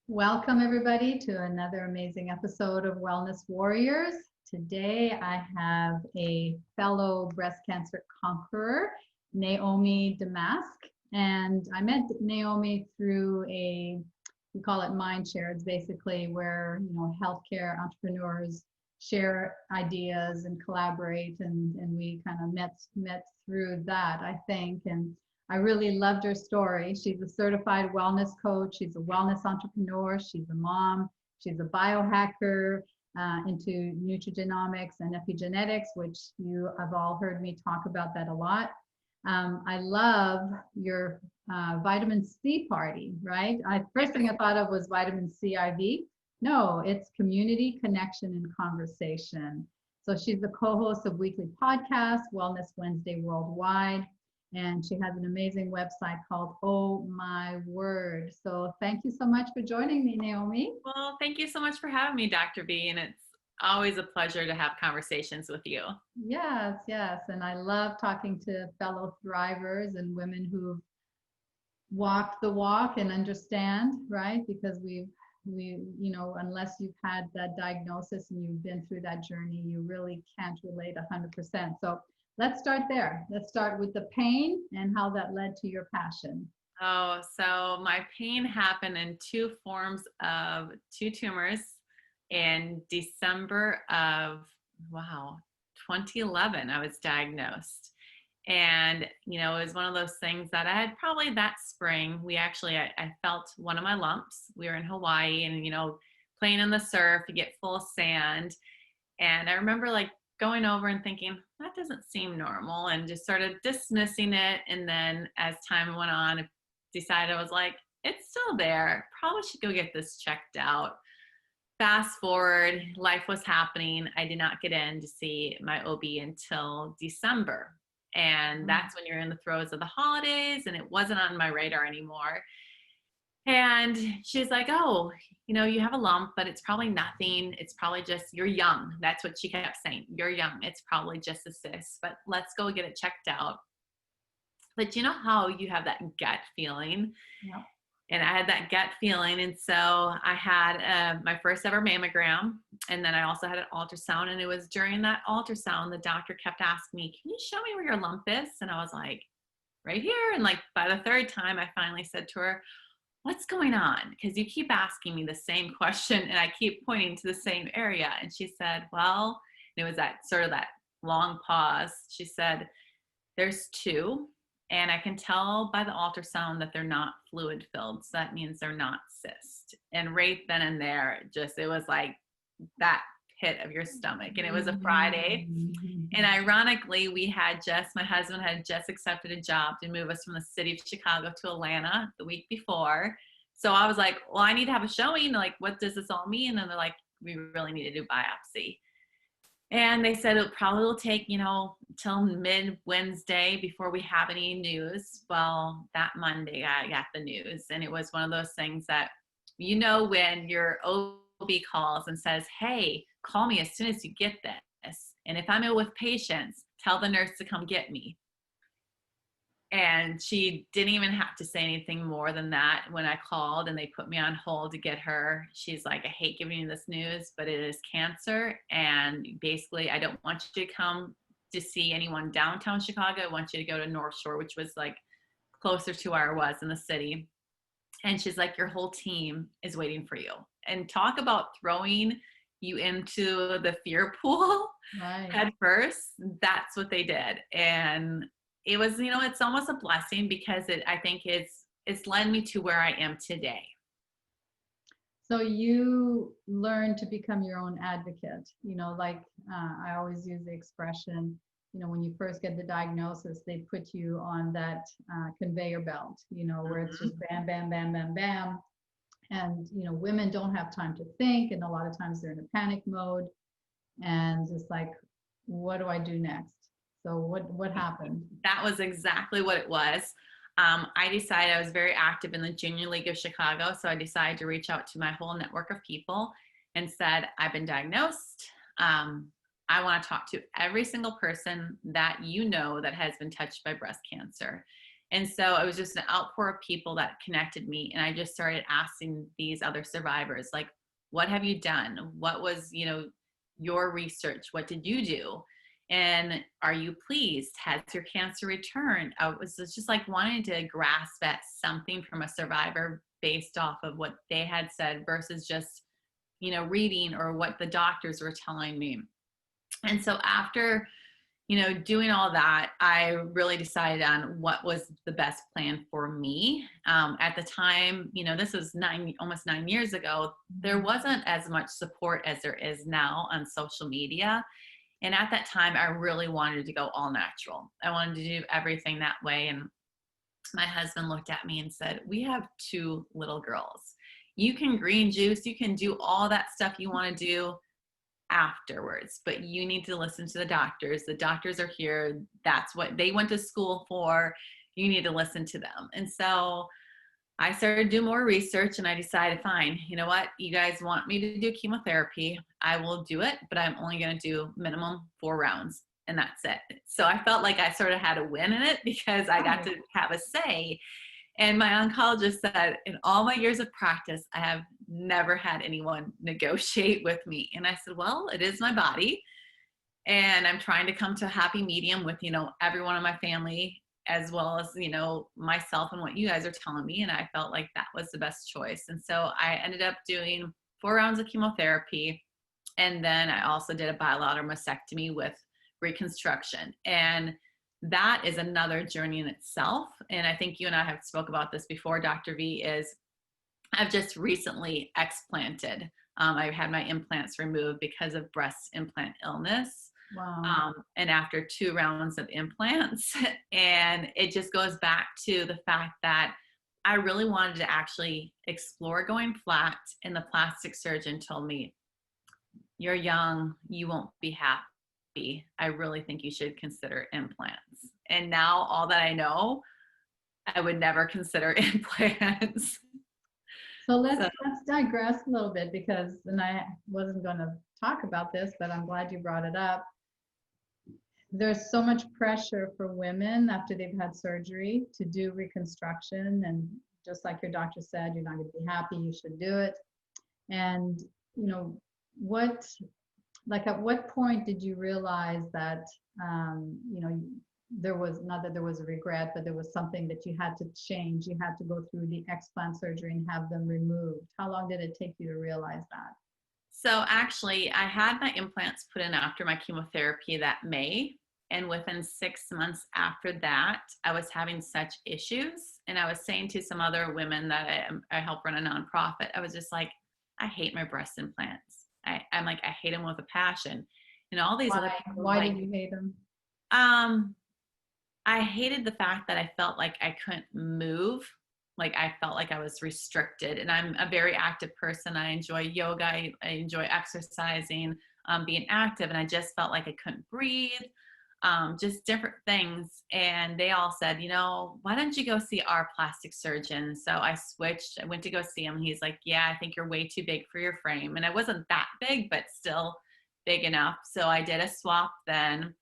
Welcome, everybody, to another amazing episode of Wellness Warriors. Today, I have a fellow breast cancer conqueror, Naomi Damask. And I met Naomi through we call it mind share. It's basically where, healthcare entrepreneurs share ideas and collaborate. And we kind of met through that, I think. And I really loved her story. She's a certified wellness coach. She's a wellness entrepreneur. She's a mom. She's a biohacker into nutrigenomics and epigenetics, which you have all heard me talk about that a lot. I love your vitamin C party, right? First thing I thought of was vitamin C IV. No, it's community, connection, and conversation. So she's the co-host of weekly podcast, Wellness Wednesday Worldwide. And she has an amazing website called Oh My Word. So thank you so much for joining me, Naomi. Well, thank you so much for having me, Dr. B. And it's always a pleasure to have conversations with you. Yes, yes. And I love talking to fellow thrivers and women who've walked the walk and understand, right? Because unless you've had that diagnosis and you've been through that journey, you really can't relate 100%. So let's start there. Let's start with the pain and how that led to your passion. Oh, so my pain happened in two forms of two tumors in December of, 2011, I was diagnosed. And, it was one of those things that I had probably that spring. I felt one of my lumps. We were in Hawaii and, playing in the surf, you get full of sand. And I remember going over and thinking, that doesn't seem normal, and just sort of dismissing it. And then as time went on, I decided, I was like, it's still there. Probably should go get this checked out. Fast forward, life was happening. I did not get in to see my OB until December. And that's when you're in the throes of the holidays, and it wasn't on my radar anymore. And she's like, oh, you have a lump, but it's probably nothing. It's probably just, you're young. That's what she kept saying. You're young. It's probably just a cyst, but let's go get it checked out. But you know how you have that gut feeling? Yep. And I had that gut feeling. And so I had my first ever mammogram. And then I also had an ultrasound. And it was during that ultrasound, the doctor kept asking me, can you show me where your lump is? And I was like, right here. And by the third time, I finally said to her, what's going on? Because you keep asking me the same question and I keep pointing to the same area. And she said, well, and it was that sort of that long pause. She said, there's two, and I can tell by the ultrasound that they're not fluid filled. So that means they're not cyst. And right then and there, it was like that pit of your stomach. And it was a Friday. And ironically, my husband had just accepted a job to move us from the city of Chicago to Atlanta the week before. So I was like, well, I need to have a showing. Like, what does this all mean? And they're like, we really need to do biopsy. And they said it probably will take, till mid-Wednesday before we have any news. Well, that Monday I got the news. And it was one of those things that, when your OB calls and says, hey, call me as soon as you get this. And if I'm ill with patients, tell the nurse to come get me. And she didn't even have to say anything more than that. When I called and they put me on hold to get her, she's like, I hate giving you this news, but it is cancer. And basically, I don't want you to come to see anyone downtown Chicago. I want you to go to North Shore, which was closer to where I was in the city. And she's like, your whole team is waiting for you. And talk about throwing you into the fear pool at first. That's what they did. And it was, it's almost a blessing because I think it's led me to where I am today. So you learn to become your own advocate, I always use the expression, when you first get the diagnosis, they put you on that conveyor belt, where it's just bam, bam, bam, bam, bam. And, women don't have time to think. And a lot of times they're in a panic mode and it's like, what do I do next? So what happened? That was exactly what it was. I decided, I was very active in the Junior League of Chicago. So I decided to reach out to my whole network of people and said, I've been diagnosed. I want to talk to every single person that that has been touched by breast cancer. And so it was just an outpour of people that connected me. And I just started asking these other survivors, like, what have you done? What was, your research? What did you do? And are you pleased? Has your cancer returned? I was just like wanting to grasp at something from a survivor based off of what they had said versus just, reading or what the doctors were telling me. And so after, doing all that, I really decided on what was the best plan for me. At the time, this was almost 9 years ago, there wasn't as much support as there is now on social media. And at that time, I really wanted to go all natural. I wanted to do everything that way. And my husband looked at me and said, we have 2 little girls. You can green juice, you can do all that stuff you want to do afterwards, but you need to listen to the doctors. The doctors are here. That's what they went to school for. You need to listen to them. And so I started to do more research, and I decided, fine, you know what? You guys want me to do chemotherapy. I will do it, but I'm only going to do minimum 4 rounds, and that's it. So I felt like I sort of had a win in it because I got to have a say. And my oncologist said, in all my years of practice, I have never had anyone negotiate with me. And I said, well, it is my body. And I'm trying to come to a happy medium with, everyone in my family, as well as, myself and what you guys are telling me. And I felt like that was the best choice. And so I ended up doing 4 rounds of chemotherapy. And then I also did a bilateral mastectomy with reconstruction. And that is another journey in itself. And I think you and I have spoke about this before, Dr. V, is I've just recently explanted. I've had my implants removed because of breast implant illness. Wow. And after 2 rounds of implants, and it just goes back to the fact that I really wanted to actually explore going flat. And the plastic surgeon told me, you're young, you won't be happy. I really think you should consider implants. And now all that I know, I would never consider implants. So let's digress a little bit, because, and I wasn't going to talk about this, but I'm glad you brought it up. There's so much pressure for women after they've had surgery to do reconstruction. And just like your doctor said, you're not going to be happy, you should do it. And, at what point did you realize that, there was, not that there was a regret, but there was something that you had to change? You had to go through the explant surgery and have them removed. How long did it take you to realize that? So actually, I had my implants put in after my chemotherapy that May. And within 6 months after that, I was having such issues. And I was saying to some other women that I help run a nonprofit, I was just like, I hate my breast implants. I'm like, I hate them with a passion. And all these other people, why did you hate them? I hated the fact that I felt like I couldn't move. Like I felt like I was restricted. And I'm a very active person. I enjoy yoga. I enjoy exercising, being active. And I just felt like I couldn't breathe, just different things. And they all said, why don't you go see our plastic surgeon? So I switched. I went to go see him. He's like, yeah, I think you're way too big for your frame. And I wasn't that big, but still big enough. So I did a swap then.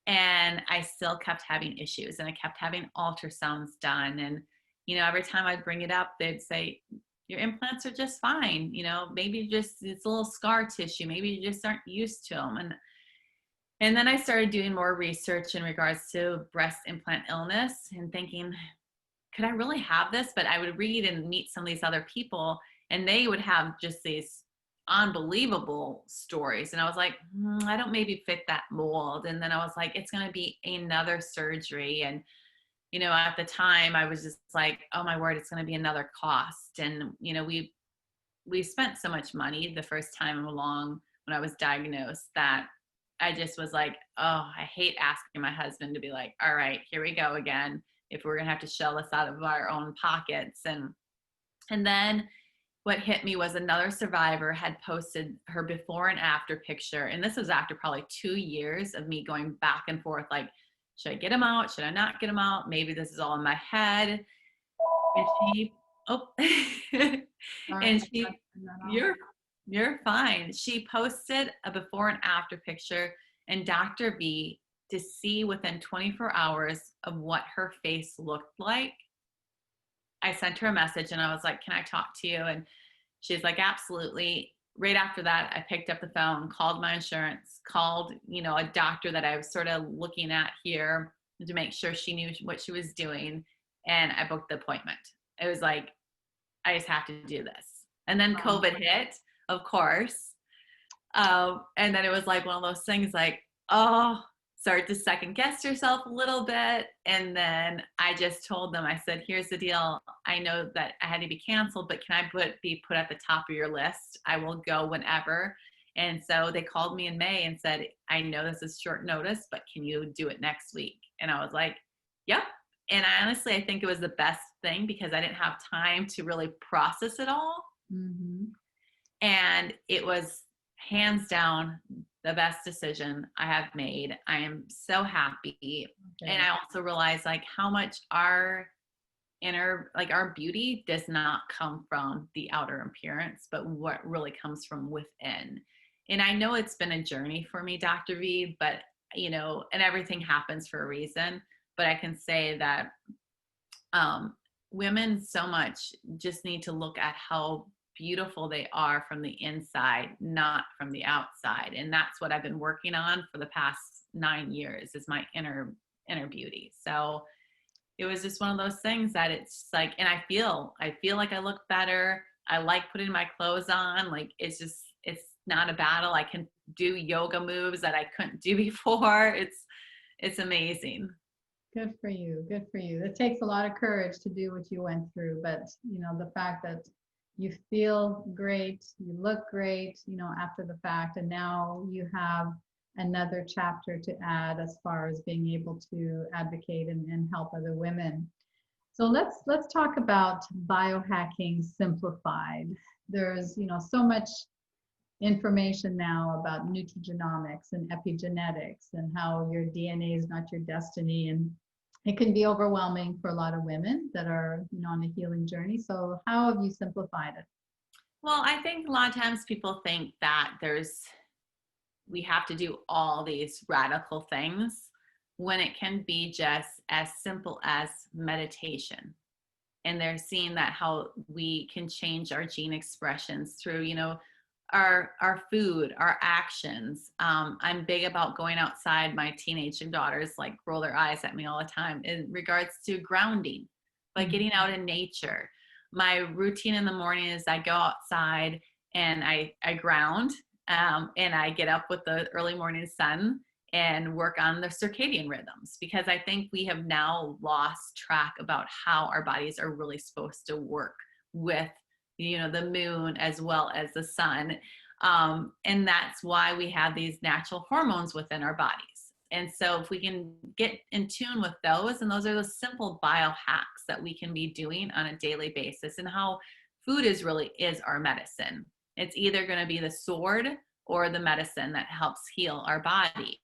And I still kept having issues, and I kept having ultrasounds done. And, every time I'd bring it up, they'd say, your implants are just fine. Maybe it's a little scar tissue. Maybe you just aren't used to them. And then I started doing more research in regards to breast implant illness and thinking, could I really have this? But I would read and meet some of these other people, and they would have just these unbelievable stories. And I was like, I don't maybe fit that mold. And then I was like, it's going to be another surgery. And, at the time I was just like, oh my word, it's going to be another cost. And, we spent so much money the first time along when I was diagnosed that I just was like, oh, I hate asking my husband to be like, all right, here we go again, if we're going to have to shell this out of our own pockets. And then what hit me was another survivor had posted her before and after picture. And this was after probably 2 years of me going back and forth, like, should I get them out? Should I not get them out? Maybe this is all in my head. And you're fine. She posted a before and after picture, and Dr. V to see within 24 hours of what her face looked like, I sent her a message and I was like, can I talk to you? And she's like, absolutely. Right after that, I picked up the phone, called my insurance, called, a doctor that I was sort of looking at here to make sure she knew what she was doing. And I booked the appointment. It was like, I just have to do this. And then Wow. COVID hit, of course. And then it was like one of those things like, oh, start to second guess yourself a little bit. And then I just told them, I said, here's the deal. I know that I had to be canceled, but can I be put at the top of your list? I will go whenever. And so they called me in May and said, I know this is short notice, but can you do it next week? And I was like, yep. And I think it was the best thing because I didn't have time to really process it all. Mm-hmm. And it was hands down the best decision I have made. I am so happy. Okay. And I also realized like how much our inner, like our beauty does not come from the outer appearance, but what really comes from within. And I know it's been a journey for me, Dr. V, but and everything happens for a reason. But I can say that women so much just need to look at how beautiful they are from the inside, not from the outside. And that's what I've been working on for the past 9 years is my inner beauty. So it was just one of those things that it's like, and I feel like I look better. I like putting my clothes on. Like it's not a battle. I can do yoga moves that I couldn't do before. It's amazing. Good for you. Good for you. It takes a lot of courage to do what you went through, but the fact that you feel great, you look great, after the fact, and now you have another chapter to add as far as being able to advocate and help other women. So let's talk about biohacking simplified. There's, so much information now about nutrigenomics and epigenetics and how your DNA is not your destiny, and it can be overwhelming for a lot of women that are on a healing journey. So how have you simplified it? Well, I think a lot of times people think that we have to do all these radical things when it can be just as simple as meditation. And they're seeing that how we can change our gene expressions through, our food, our actions. I'm big about going outside. My teenage daughters like roll their eyes at me all the time in regards to grounding, like getting out in nature. My routine in the morning is I go outside and I ground, and I get up with the early morning sun and work on the circadian rhythms, because I think we have now lost track about how our bodies are really supposed to work with the moon as well as the sun. And that's why we have these natural hormones within our bodies. And so if we can get in tune with those, and those are the simple biohacks that we can be doing on a daily basis, and how food is our medicine. It's either going to be the sword or the medicine that helps heal our body.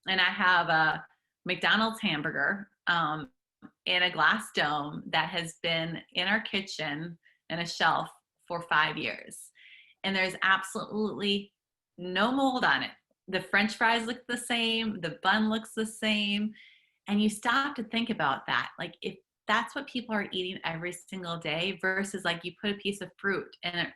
And I have a McDonald's hamburger in a glass dome that has been in our kitchen and a shelf for 5 years. And there's absolutely no mold on it. The French fries look the same, the bun looks the same. And you stop to think about that. Like if that's what people are eating every single day versus like you put a piece of fruit and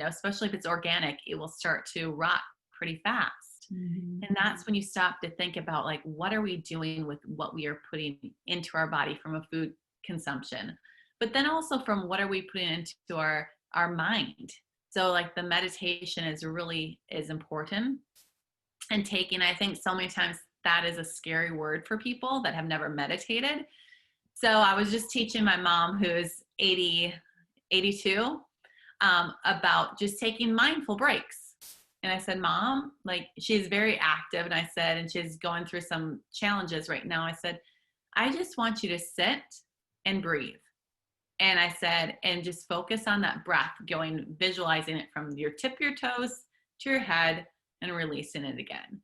especially if it's organic, it will start to rot pretty fast. Mm-hmm. And that's when you stop to think about like, what are we doing with what we are putting into our body from a food consumption? But then also from what are we putting into our mind? So like the meditation is important. And I think so many times that is a scary word for people that have never meditated. So I was just teaching my mom, who is 82, about just taking mindful breaks. And I said, Mom, like she's very active. And I said, and she's going through some challenges right now. I said, I just want you to sit and breathe. And I said, and just focus on that breath, visualizing it from your tip of your toes to your head and releasing it again.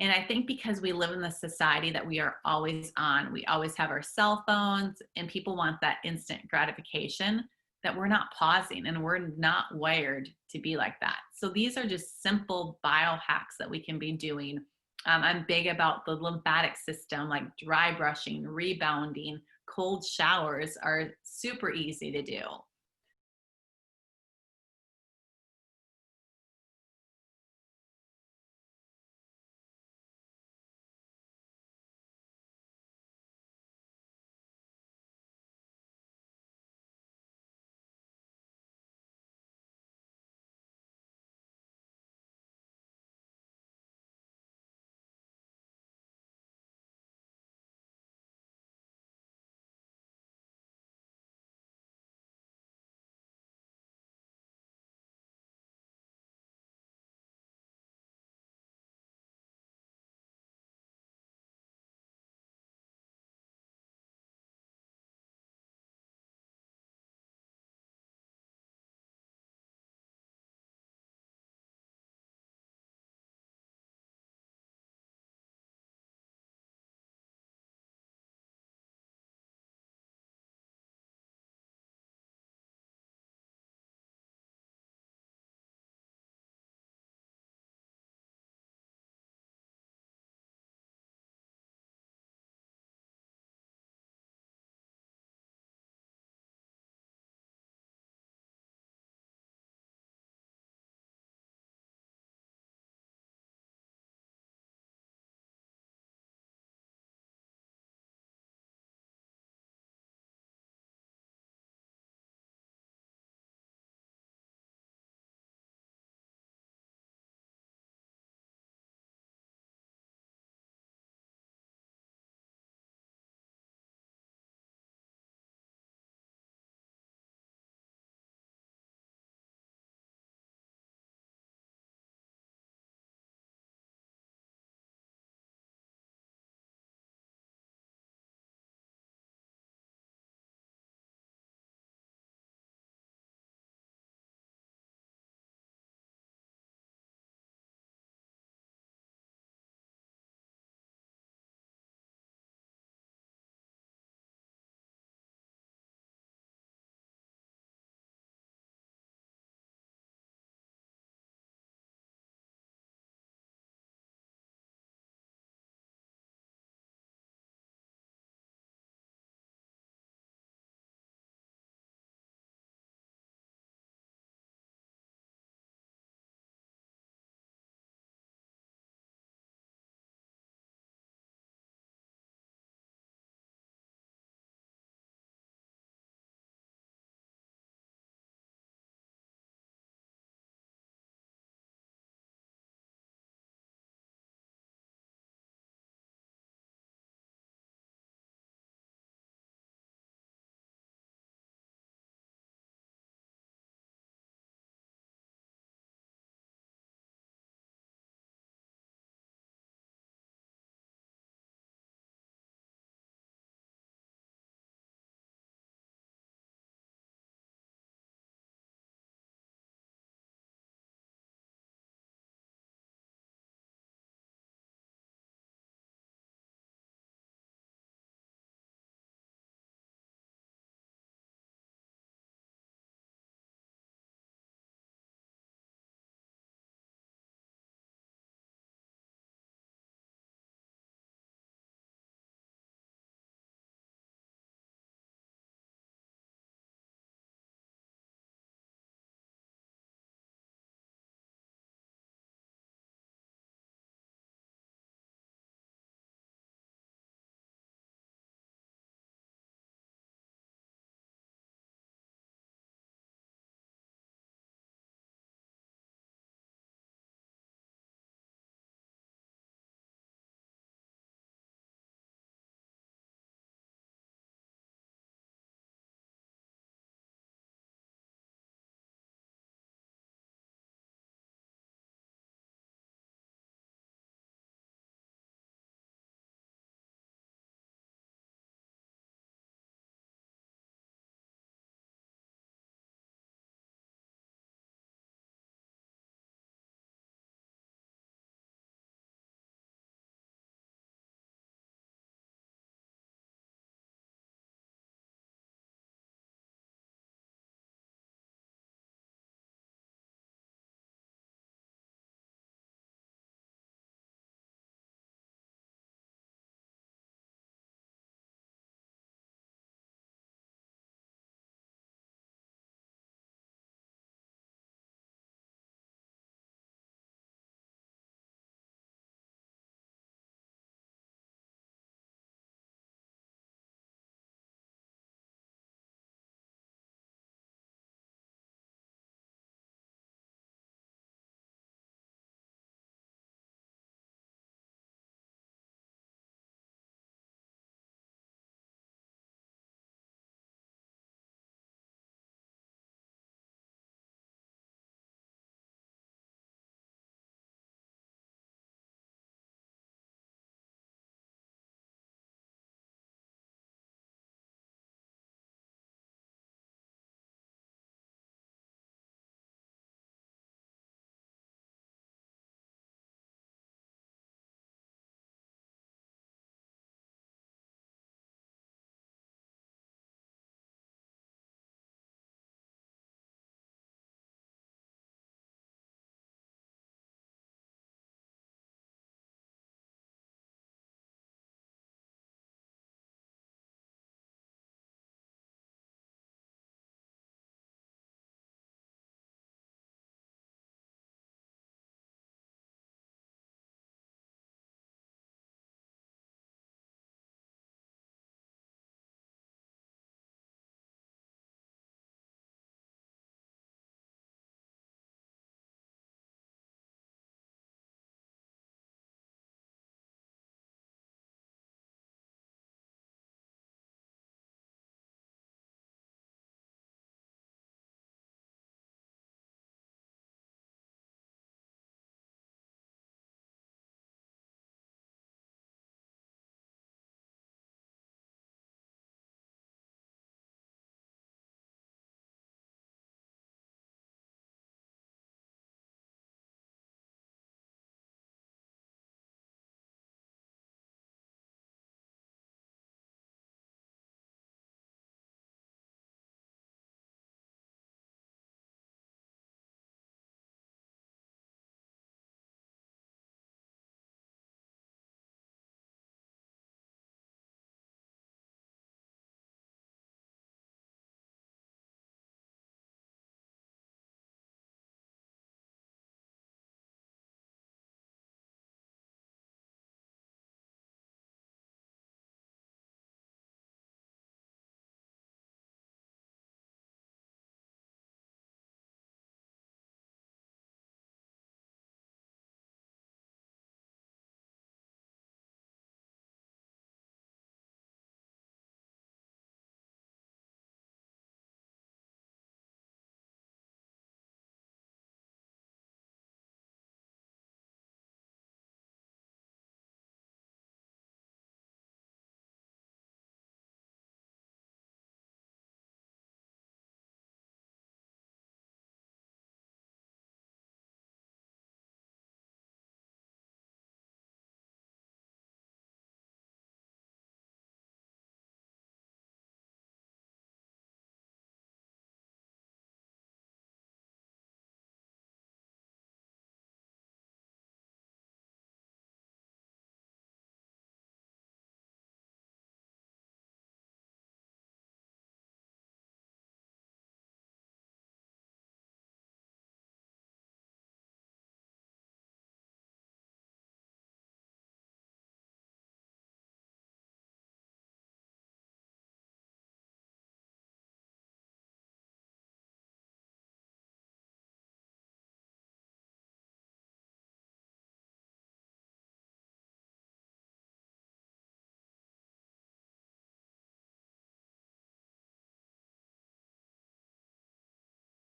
And I think because we live in the society that we are always on, we always have our cell phones, and people want that instant gratification, that we're not pausing, and we're not wired to be like that. So these are just simple biohacks that we can be doing I'm big about the lymphatic system, like dry brushing, rebounding. Cold showers are super easy to do.